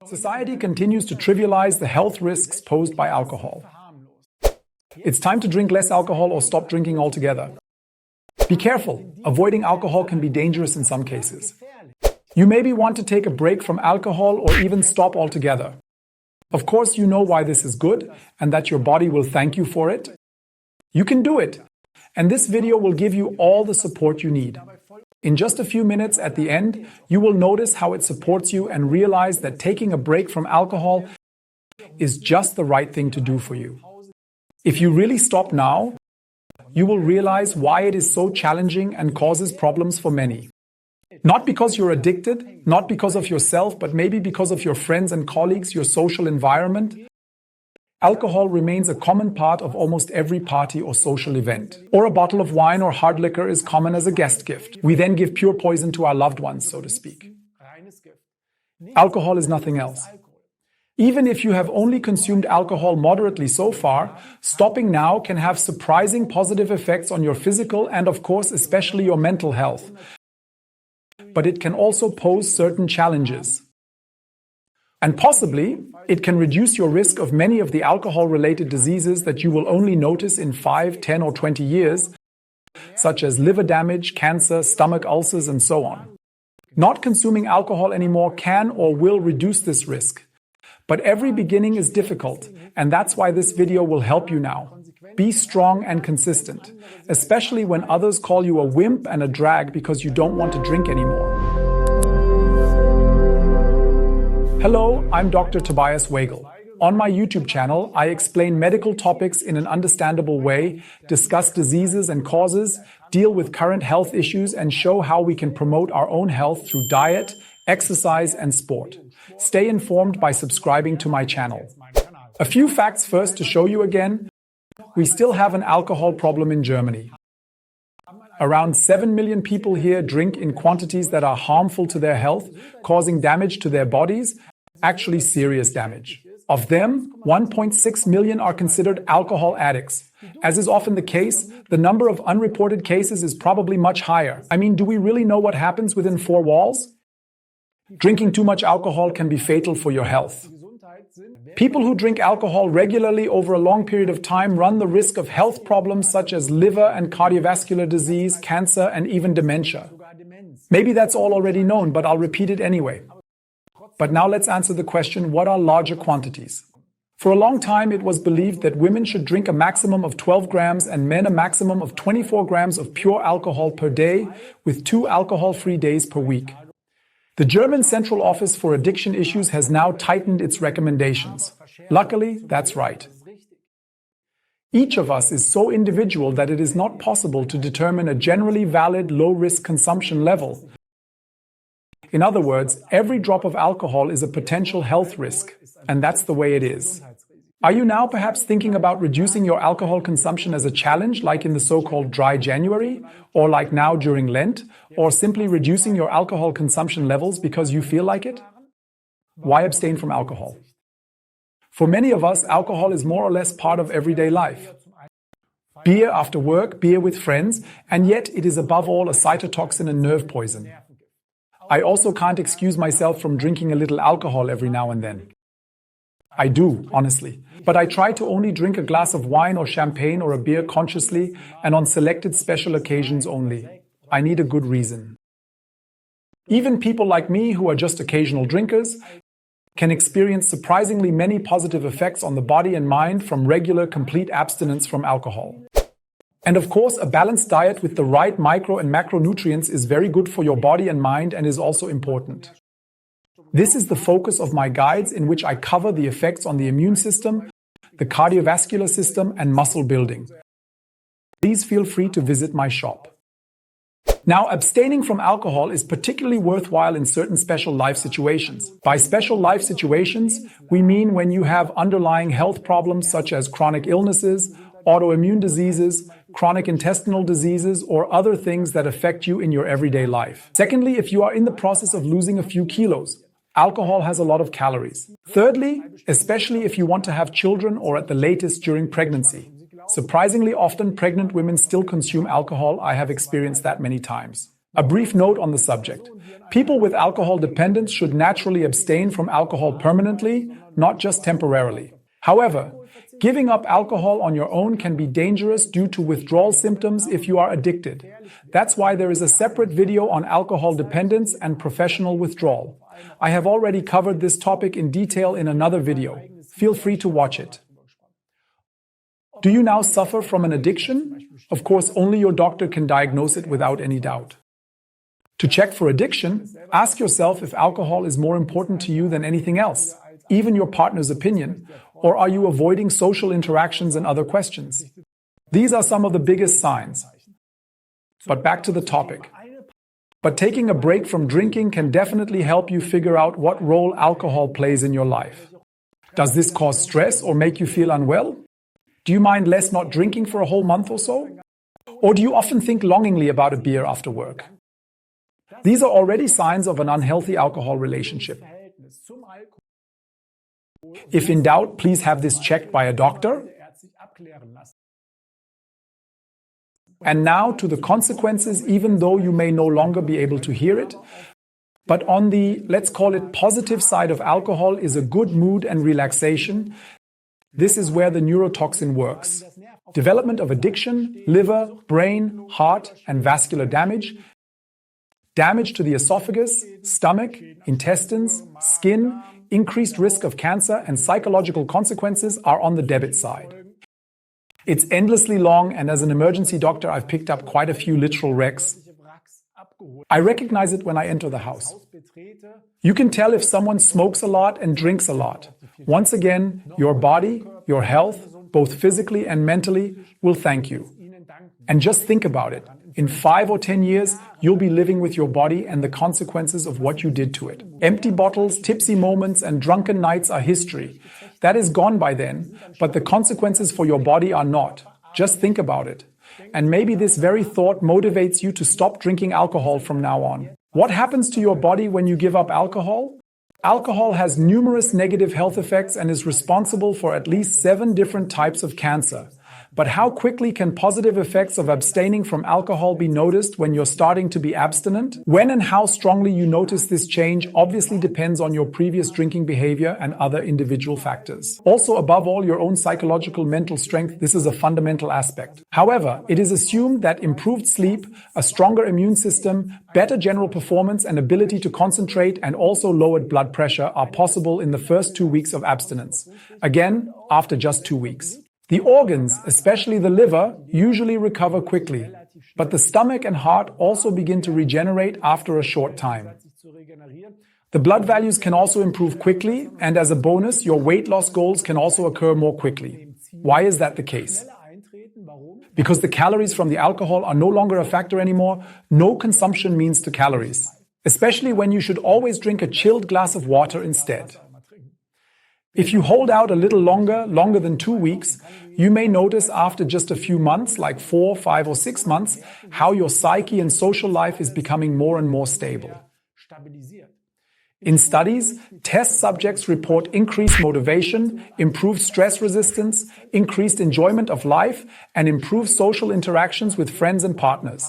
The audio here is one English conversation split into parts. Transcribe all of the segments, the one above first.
Society continues to trivialize the health risks posed by alcohol. It's time to drink less alcohol or stop drinking altogether. Be careful, avoiding alcohol can be dangerous in some cases. You maybe want to take a break from alcohol or even stop altogether. Of course, you know why this is good and that your body will thank you for it. You can do it, and this video will give you all the support you need. In just a few minutes at the end, you will notice how it supports you and realize that taking a break from alcohol is just the right thing to do for you. If you really stop now, you will realize why it is so challenging and causes problems for many. Not because you're addicted, not because of yourself, but maybe because of your friends and colleagues, your social environment. Alcohol remains a common part of almost every party or social event. Or a bottle of wine or hard liquor is common as a guest gift. We then give pure poison to our loved ones, so to speak. Alcohol is nothing else. Even if you have only consumed alcohol moderately so far, stopping now can have surprising positive effects on your physical and, of course, especially your mental health. But it can also pose certain challenges. And possibly, it can reduce your risk of many of the alcohol-related diseases that you will only notice in 5, 10, or 20 years, such as liver damage, cancer, stomach ulcers, and so on. Not consuming alcohol anymore can or will reduce this risk. But every beginning is difficult, and that's why this video will help you now. Be strong and consistent, especially when others call you a wimp and a drag because you don't want to drink anymore. Hello, I'm Dr. Tobias Weigel. On my YouTube channel, I explain medical topics in an understandable way, discuss diseases and causes, deal with current health issues, and show how we can promote our own health through diet, exercise, and sport. Stay informed by subscribing to my channel. A few facts first to show you again. We still have an alcohol problem in Germany. Around 7 million people here drink in quantities that are harmful to their health, causing damage to their bodies, actually serious damage. Of them, 1.6 million are considered alcohol addicts. As is often the case, the number of unreported cases is probably much higher. I mean, do we really know what happens within four walls? Drinking too much alcohol can be fatal for your health. People who drink alcohol regularly over a long period of time run the risk of health problems such as liver and cardiovascular disease, cancer, and even dementia. Maybe that's all already known, but I'll repeat it anyway. But now let's answer the question, what are larger quantities? For a long time, it was believed that women should drink a maximum of 12 grams and men a maximum of 24 grams of pure alcohol per day, with 2 alcohol-free days per week. The German Central Office for Addiction Issues has now tightened its recommendations. Luckily, that's right. Each of us is so individual that it is not possible to determine a generally valid low-risk consumption level. In other words, every drop of alcohol is a potential health risk, and that's the way it is. Are you now perhaps thinking about reducing your alcohol consumption as a challenge, like in the so-called dry January, or like now during Lent, or simply reducing your alcohol consumption levels because you feel like it? Why abstain from alcohol? For many of us, alcohol is more or less part of everyday life. Beer after work, beer with friends, and yet it is above all a cytotoxin and nerve poison. I also can't excuse myself from drinking a little alcohol every now and then. I do, honestly. But I try to only drink a glass of wine or champagne or a beer consciously and on selected special occasions only. I need a good reason. Even people like me who are just occasional drinkers can experience surprisingly many positive effects on the body and mind from regular, complete abstinence from alcohol. And of course, a balanced diet with the right micro and macronutrients is very good for your body and mind and is also important. This is the focus of my guides, in which I cover the effects on the immune system, the cardiovascular system, and muscle building. Please feel free to visit my shop. Now, abstaining from alcohol is particularly worthwhile in certain special life situations. By special life situations, we mean when you have underlying health problems such as chronic illnesses, autoimmune diseases, chronic intestinal diseases, or other things that affect you in your everyday life. Secondly, if you are in the process of losing a few kilos. Alcohol has a lot of calories. Thirdly, especially if you want to have children or at the latest during pregnancy. Surprisingly often, pregnant women still consume alcohol. I have experienced that many times. A brief note on the subject. People with alcohol dependence should naturally abstain from alcohol permanently, not just temporarily. However, giving up alcohol on your own can be dangerous due to withdrawal symptoms if you are addicted. That's why there is a separate video on alcohol dependence and professional withdrawal. I have already covered this topic in detail in another video. Feel free to watch it. Do you now suffer from an addiction? Of course, only your doctor can diagnose it without any doubt. To check for addiction, ask yourself if alcohol is more important to you than anything else, even your partner's opinion, or are you avoiding social interactions and other questions? These are some of the biggest signs. But back to the topic. But taking a break from drinking can definitely help you figure out what role alcohol plays in your life. Does this cause stress or make you feel unwell? Do you mind less not drinking for a whole month or so? Or do you often think longingly about a beer after work? These are already signs of an unhealthy alcohol relationship. If in doubt, please have this checked by a doctor. And now to the consequences, even though you may no longer be able to hear it. But on the, let's call it positive side of alcohol is a good mood and relaxation. This is where the neurotoxin works. Development of addiction, liver, brain, heart, and vascular damage. Damage to the esophagus, stomach, intestines, skin, increased risk of cancer, and psychological consequences are on the debit side. It's endlessly long, and as an emergency doctor, I've picked up quite a few literal wrecks. I recognize it when I enter the house. You can tell if someone smokes a lot and drinks a lot. Once again, your body, your health, both physically and mentally, will thank you. And just think about it. In 5 or 10 years, you'll be living with your body and the consequences of what you did to it. Empty bottles, tipsy moments, and drunken nights are history. That is gone by then, but the consequences for your body are not. Just think about it. And maybe this very thought motivates you to stop drinking alcohol from now on. What happens to your body when you give up alcohol? Alcohol has numerous negative health effects and is responsible for at least 7 different types of cancer. But how quickly can positive effects of abstaining from alcohol be noticed when you're starting to be abstinent? When and how strongly you notice this change obviously depends on your previous drinking behavior and other individual factors. Also, above all, your own psychological mental strength, this is a fundamental aspect. However, it is assumed that improved sleep, a stronger immune system, better general performance and ability to concentrate, and also lowered blood pressure are possible in the first 2 weeks of abstinence. Again, after just 2 weeks. The organs, especially the liver, usually recover quickly, but the stomach and heart also begin to regenerate after a short time. The blood values can also improve quickly, and as a bonus, your weight loss goals can also occur more quickly. Why is that the case? Because the calories from the alcohol are no longer a factor anymore. No consumption means to calories, especially when you should always drink a chilled glass of water instead. If you hold out a little longer than 2 weeks, you may notice after just a few months, like 4, 5, or 6 months, how your psyche and social life is becoming more and more stable. In studies, test subjects report increased motivation, improved stress resistance, increased enjoyment of life, and improved social interactions with friends and partners.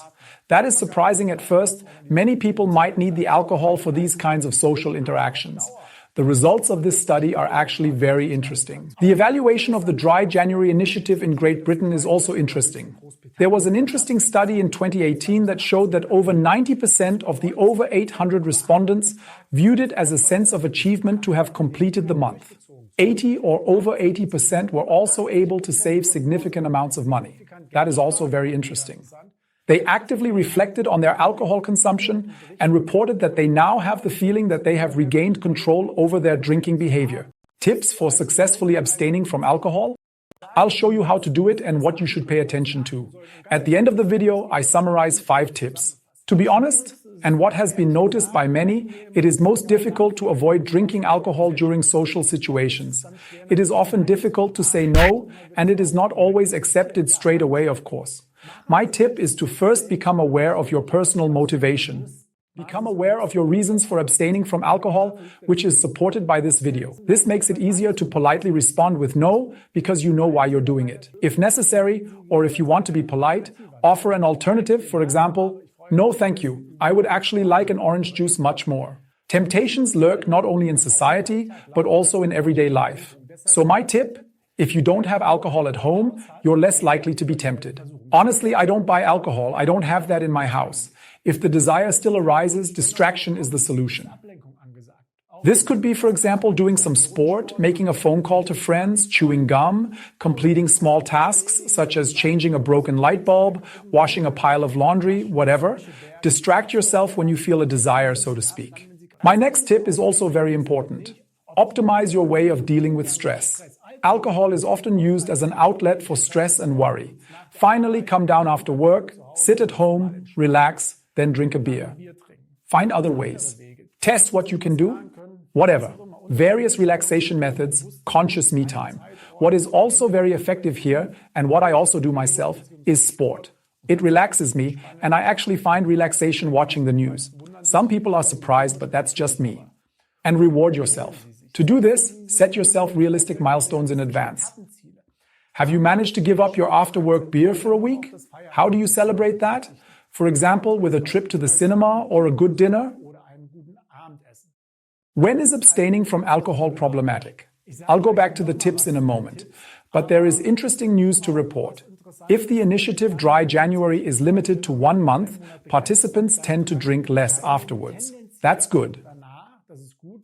That is surprising at first. Many people might need the alcohol for these kinds of social interactions. The results of this study are actually very interesting. The evaluation of the Dry January initiative in Great Britain is also interesting. There was an interesting study in 2018 that showed that over 90% of the over 800 respondents viewed it as a sense of achievement to have completed the month. 80 or over 80% were also able to save significant amounts of money. That is also very interesting. They actively reflected on their alcohol consumption and reported that they now have the feeling that they have regained control over their drinking behavior. Tips for successfully abstaining from alcohol? I'll show you how to do it and what you should pay attention to. At the end of the video, I summarize 5 tips. To be honest, and what has been noticed by many, it is most difficult to avoid drinking alcohol during social situations. It is often difficult to say no, and it is not always accepted straight away, of course. My tip is to first become aware of your personal motivation. Become aware of your reasons for abstaining from alcohol, which is supported by this video. This makes it easier to politely respond with no, because you know why you're doing it. If necessary, or if you want to be polite, offer an alternative. For example, No, thank you. I would actually like an orange juice much more. Temptations lurk not only in society, but also in everyday life. So my tip, if you don't have alcohol at home, you're less likely to be tempted. Honestly, I don't buy alcohol. I don't have that in my house. If the desire still arises, distraction is the solution. This could be, for example, doing some sport, making a phone call to friends, chewing gum, completing small tasks such as changing a broken light bulb, washing a pile of laundry, whatever. Distract yourself when you feel a desire, so to speak. My next tip is also very important. Optimize your way of dealing with stress. Alcohol is often used as an outlet for stress and worry. Finally, come down after work, sit at home, relax, then drink a beer. Find other ways. Test what you can do. Whatever. Various relaxation methods, conscious me time. What is also very effective here, and what I also do myself, is sport. It relaxes me, and I actually find relaxation watching the news. Some people are surprised, but that's just me. And reward yourself. To do this, set yourself realistic milestones in advance. Have you managed to give up your after-work beer for a week? How do you celebrate that? For example, with a trip to the cinema or a good dinner? When is abstaining from alcohol problematic? I'll go back to the tips in a moment. But there is interesting news to report. If the initiative Dry January is limited to 1 month, participants tend to drink less afterwards. That's good.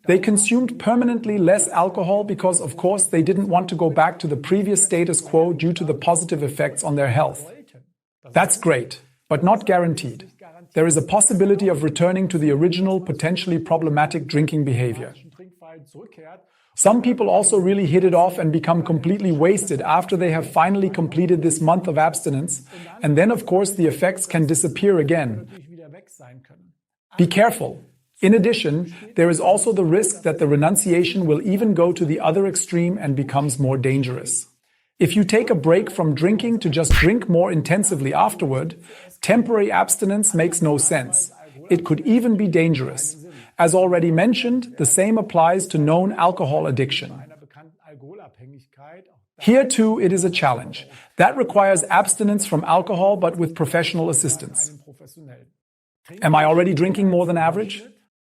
They consumed permanently less alcohol because, of course, they didn't want to go back to the previous status quo due to the positive effects on their health. That's great, but not guaranteed. There is a possibility of returning to the original, potentially problematic drinking behavior. Some people also really hit it off and become completely wasted after they have finally completed this month of abstinence, and then, of course, the effects can disappear again. Be careful. In addition, there is also the risk that the renunciation will even go to the other extreme and becomes more dangerous. If you take a break from drinking to just drink more intensively afterward, temporary abstinence makes no sense. It could even be dangerous. As already mentioned, the same applies to known alcohol addiction. Here too, it is a challenge. That requires abstinence from alcohol, but with professional assistance. Am I already drinking more than average?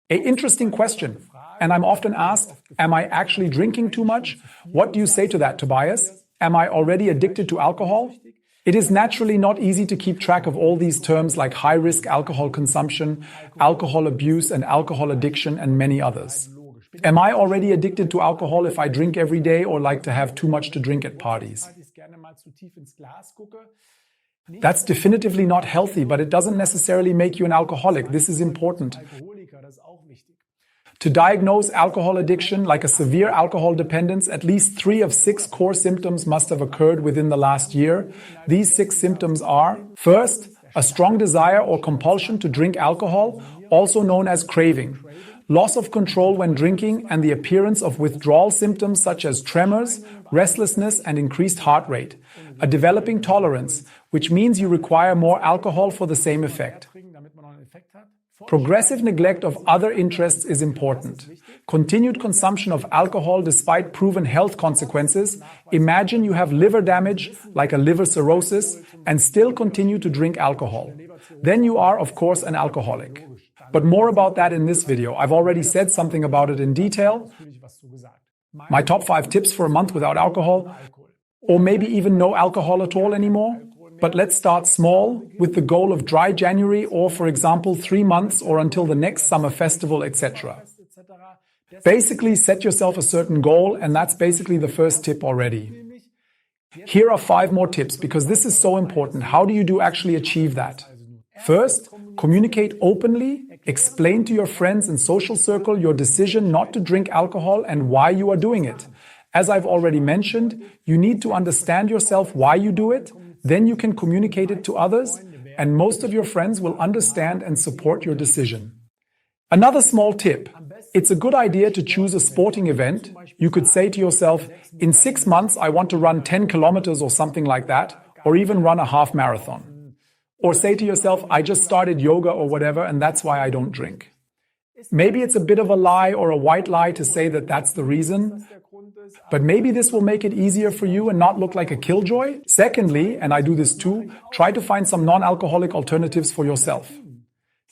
An interesting question. And I'm often asked, am I actually drinking too much? What do you say to that, Tobias? Am I already addicted to alcohol? It is naturally not easy to keep track of all these terms like high-risk alcohol consumption, alcohol abuse and alcohol addiction, and many others. Am I already addicted to alcohol if I drink every day or like to have too much to drink at parties? That's definitively not healthy, but it doesn't necessarily make you an alcoholic. This is important. To diagnose alcohol addiction, like a severe alcohol dependence, at least 3 of 6 core symptoms must have occurred within the last year. These 6 symptoms are: first, a strong desire or compulsion to drink alcohol, also known as craving, loss of control when drinking, and the appearance of withdrawal symptoms such as tremors, restlessness, and increased heart rate. A developing tolerance, which means you require more alcohol for the same effect. Progressive neglect of other interests is important. Continued consumption of alcohol despite proven health consequences. Imagine you have liver damage, like a liver cirrhosis, and still continue to drink alcohol. Then you are, of course, an alcoholic. But more about that in this video. I've already said something about it in detail. My top 5 tips for a month without alcohol, or maybe even no alcohol at all anymore. But let's start small, with the goal of Dry January, or for example 3 months or until the next summer festival, etc. Basically set yourself a certain goal, and that's basically the first tip already. Here are 5 more tips, because this is so important. How do you actually achieve that? First, communicate openly, explain to your friends and social circle your decision not to drink alcohol and why you are doing it. As I've already mentioned, you need to understand yourself why you do it. Then you can communicate it to others, and most of your friends will understand and support your decision. Another small tip. It's a good idea to choose a sporting event. You could say to yourself, in 6 months I want to run 10 kilometers or something like that, or even run a half marathon. Or say to yourself, I just started yoga or whatever, and that's why I don't drink. Maybe it's a bit of a lie or a white lie to say that that's the reason, but maybe this will make it easier for you and not look like a killjoy. Secondly, and I do this too, try to find some non-alcoholic alternatives for yourself.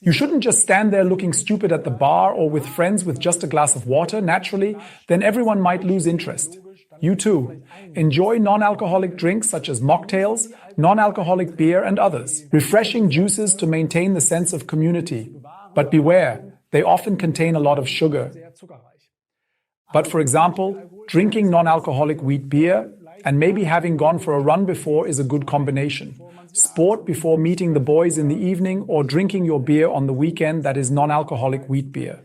You shouldn't just stand there looking stupid at the bar or with friends with just a glass of water, naturally, then everyone might lose interest. You too. Enjoy non-alcoholic drinks such as mocktails, non-alcoholic beer and others. Refreshing juices to maintain the sense of community. But beware, they often contain a lot of sugar. But for example, drinking non-alcoholic wheat beer and maybe having gone for a run before is a good combination. Sport before meeting the boys in the evening or drinking your beer on the weekend that is non-alcoholic wheat beer.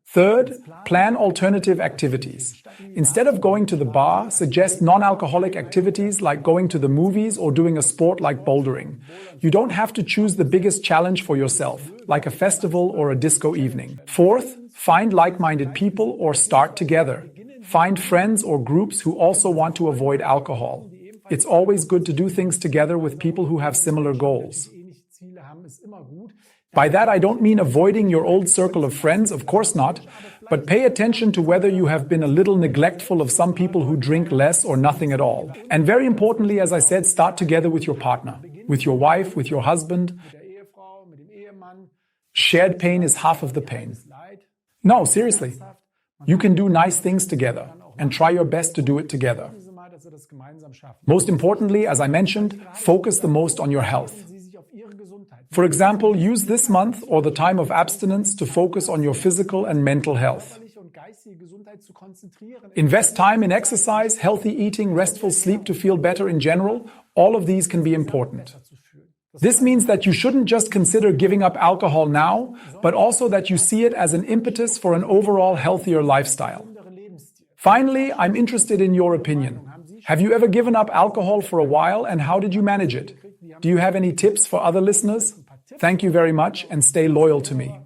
Third, plan alternative activities. Instead of going to the bar, suggest non-alcoholic activities like going to the movies or doing a sport like bouldering. You don't have to choose the biggest challenge for yourself, like a festival or a disco evening. Fourth, find like-minded people or start together. Find friends or groups who also want to avoid alcohol. It's always good to do things together with people who have similar goals. By that, I don't mean avoiding your old circle of friends, of course not, but pay attention to whether you have been a little neglectful of some people who drink less or nothing at all. And very importantly, as I said, start together with your partner, with your wife, with your husband. Shared pain is half of the pain. No, seriously. You can do nice things together and try your best to do it together. Most importantly, as I mentioned, focus the most on your health. For example, use this month or the time of abstinence to focus on your physical and mental health. Invest time in exercise, healthy eating, restful sleep to feel better in general. All of these can be important. This means that you shouldn't just consider giving up alcohol now, but also that you see it as an impetus for an overall healthier lifestyle. Finally, I'm interested in your opinion. Have you ever given up alcohol for a while and how did you manage it? Do you have any tips for other listeners? Thank you very much and stay loyal to me.